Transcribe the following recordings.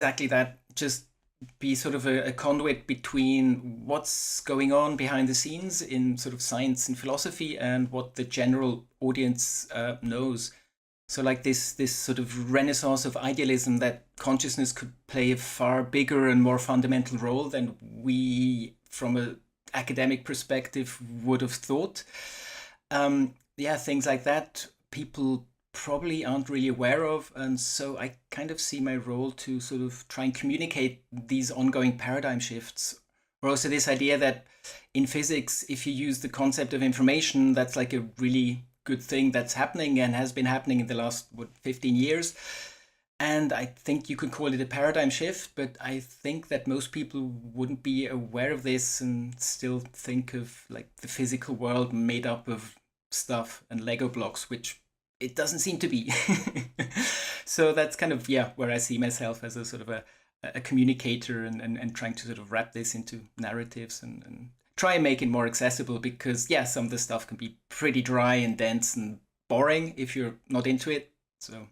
Exactly that. Just be sort of a conduit between what's going on behind the scenes in sort of science and philosophy and what the general audience knows. So like this sort of renaissance of idealism that consciousness could play a far bigger and more fundamental role than we, from a academic perspective, would have thought. Yeah, things like that people probably aren't really aware of, and so I kind of see my role to sort of try and communicate these ongoing paradigm shifts, or also this idea that in physics, if you use the concept of information, that's like a really good thing that's happening and has been happening in the last 15 years. And I think you could call it a paradigm shift, but I think that most people wouldn't be aware of this and still think of like the physical world made up of stuff and Lego blocks, which it doesn't seem to be. So that's kind of, yeah, where I see myself as a sort of a communicator, and trying to sort of wrap this into narratives, and try and make it more accessible, because yeah, some of the stuff can be pretty dry and dense and boring if you're not into it. So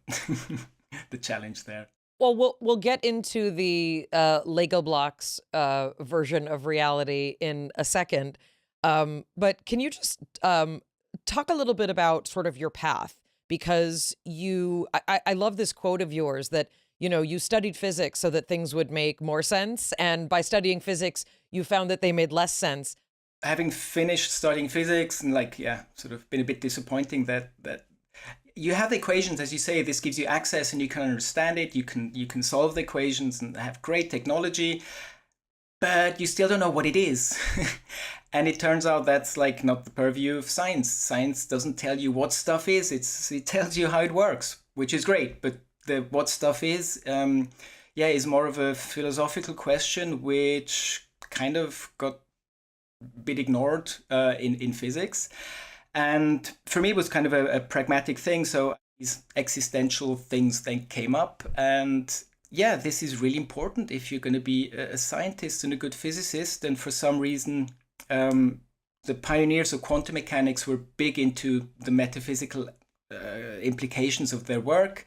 the challenge there. Well, we'll get into the Lego blocks version of reality in a second. But can you just talk a little bit about sort of your path? Because I love this quote of yours that, you know, you studied physics so that things would make more sense. And by studying physics, you found that they made less sense. Having finished studying physics, and like, yeah, sort of been a bit disappointing that you have the equations, as you say, this gives you access and you can understand it, you can solve the equations and have great technology, but you still don't know what it is. And it turns out that's like not the purview of science. Science doesn't tell you what stuff is, it tells you how it works, which is great, but the what stuff is, yeah, is more of a philosophical question, which kind of got a bit ignored in physics. And for me, it was kind of a pragmatic thing. So these existential things then came up. And yeah, this is really important if you're going to be a scientist and a good physicist. And for some reason, the pioneers of quantum mechanics were big into the metaphysical implications of their work.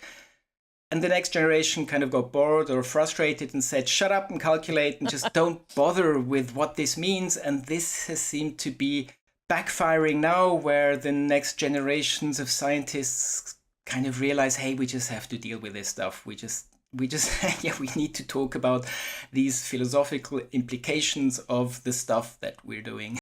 And the next generation kind of got bored or frustrated and said, shut up and calculate and just don't bother with what this means. And this has seemed to be backfiring now, where the next generations of scientists kind of realize, hey, we just have to deal with this stuff. We just yeah, we need to talk about these philosophical implications of the stuff that we're doing.